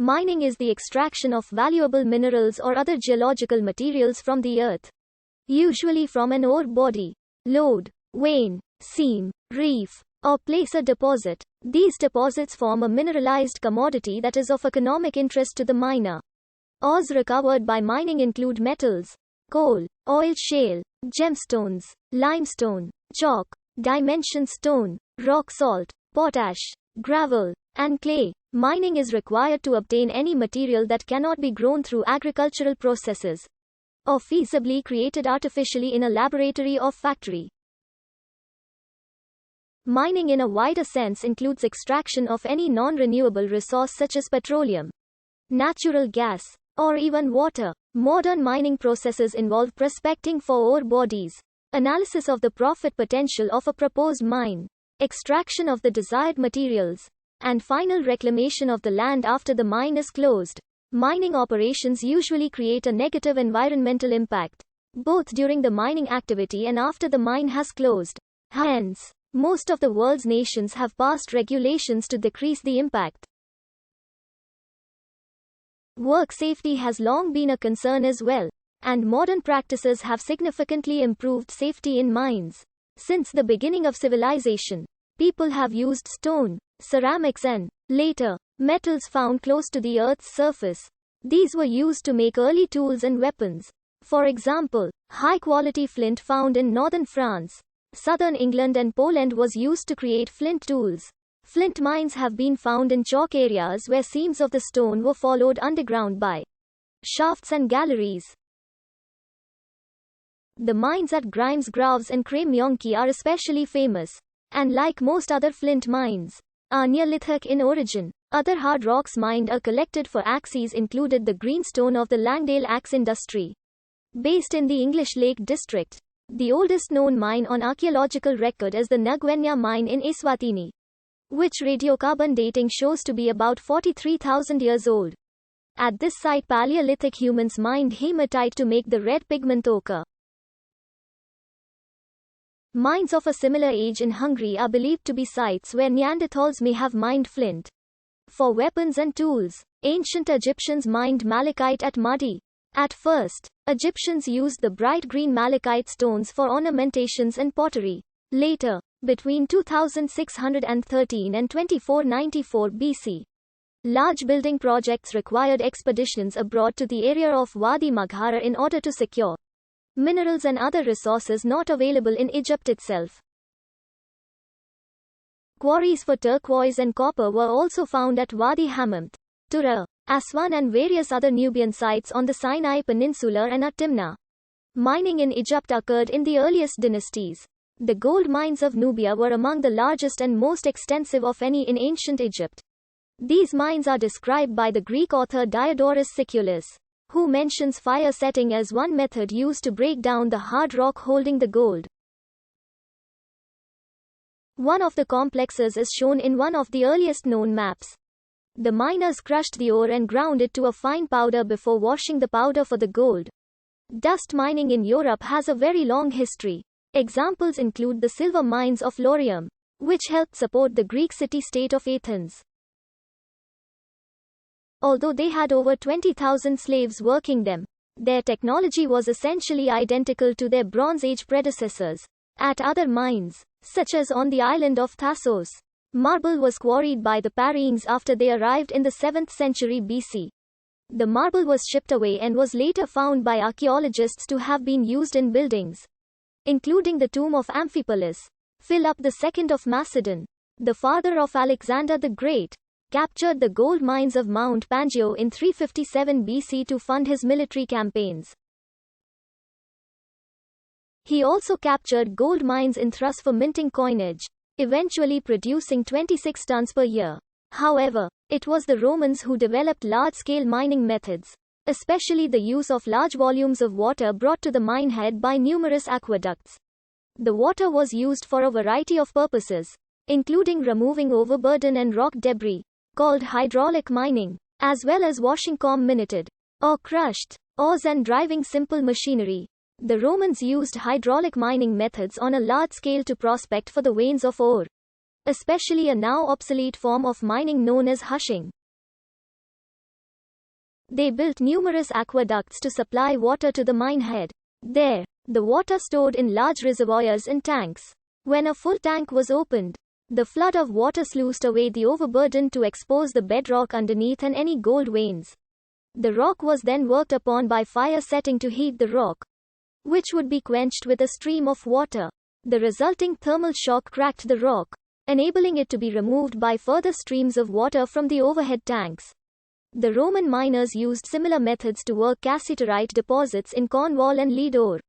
Mining is the extraction of valuable minerals or other geological materials from the earth, usually from an ore body, lode, vein, seam, reef, or placer deposit. These deposits form a mineralized commodity that is of economic interest to the miner. Ores recovered by mining include metals, coal, oil shale, gemstones, limestone, chalk, dimension stone, rock salt, potash, gravel, and clay. Mining is required to obtain any material that cannot be grown through agricultural processes or feasibly created artificially in a laboratory or factory. Mining in a wider sense includes extraction of any non-renewable resource such as petroleum, natural gas, or even water. Modern mining processes involve prospecting for ore bodies, analysis of the profit potential of a proposed mine, extraction of the desired materials, and final reclamation of the land after the mine is closed. Mining operations usually create a negative environmental impact, both during the mining activity and after the mine has closed. Hence, most of the world's nations have passed regulations to decrease the impact. Work safety has long been a concern as well, and modern practices have significantly improved safety in mines. Since the beginning of civilization, people have used stone, ceramics and, later, metals found close to the Earth's surface. These were used to make early tools and weapons. For example, high-quality flint found in northern France, southern England and Poland was used to create flint tools. Flint mines have been found in chalk areas where seams of the stone were followed underground by shafts and galleries. The mines at Grimes Graves and Kremyonki are especially famous, and like most other flint mines, are Neolithic in origin. Other hard rocks mined or collected for axes included the greenstone of the Langdale axe industry, based in the English Lake District. The oldest known mine on archaeological record is the Ngwenya mine in Eswatini, which radiocarbon dating shows to be about 43,000 years old. At this site, Paleolithic humans mined hematite to make the red pigment ochre. Mines of a similar age in Hungary are believed to be sites where Neanderthals may have mined flint for weapons and tools. Ancient Egyptians mined malachite at Madi. At first, Egyptians used the bright green malachite stones for ornamentations and pottery. Later, between 2613 and 2494 BC, large building projects required expeditions abroad to the area of Wadi Maghara in order to secure minerals and other resources not available in Egypt itself. Quarries for turquoise and copper were also found at Wadi Hamamt, Tura, Aswan and various other Nubian sites on the Sinai Peninsula and at Timna. Mining in Egypt occurred in the earliest dynasties. The gold mines of Nubia were among the largest and most extensive of any in ancient Egypt. These mines are described by the Greek author Diodorus Siculus, who mentions fire setting as one method used to break down the hard rock holding the gold. One of the complexes is shown in one of the earliest known maps. The miners crushed the ore and ground it to a fine powder before washing the powder for the gold. Dust mining in Europe has a very long history. Examples include the silver mines of Laurium, which helped support the Greek city-state of Athens. Although they had over 20,000 slaves working them, their technology was essentially identical to their Bronze Age predecessors. At other mines, such as on the island of Thasos, marble was quarried by the Parians after they arrived in the 7th century BC. The marble was shipped away and was later found by archaeologists to have been used in buildings, including the tomb of Amphipolis. Philip II of Macedon, the father of Alexander the Great, captured the gold mines of Mount Pangeo in 357 BC to fund his military campaigns. He also captured gold mines in Thrace for minting coinage, eventually producing 26 tons per year. However, it was the Romans who developed large-scale mining methods, especially the use of large volumes of water brought to the mine head by numerous aqueducts. The water was used for a variety of purposes, including removing overburden and rock debris, called hydraulic mining, as well as washing comminuted or crushed ores and driving simple machinery. The Romans used hydraulic mining methods on a large scale to prospect for the veins of ore, especially a now obsolete form of mining known as hushing. They built numerous aqueducts to supply water to the mine head. There, the water stored in large reservoirs and tanks. When a full tank was opened, the flood of water sluiced away the overburden to expose the bedrock underneath and any gold veins. The rock was then worked upon by fire setting to heat the rock, which would be quenched with a stream of water. The resulting thermal shock cracked the rock, enabling it to be removed by further streams of water from the overhead tanks. The Roman miners used similar methods to work cassiterite deposits in Cornwall and Lead ore.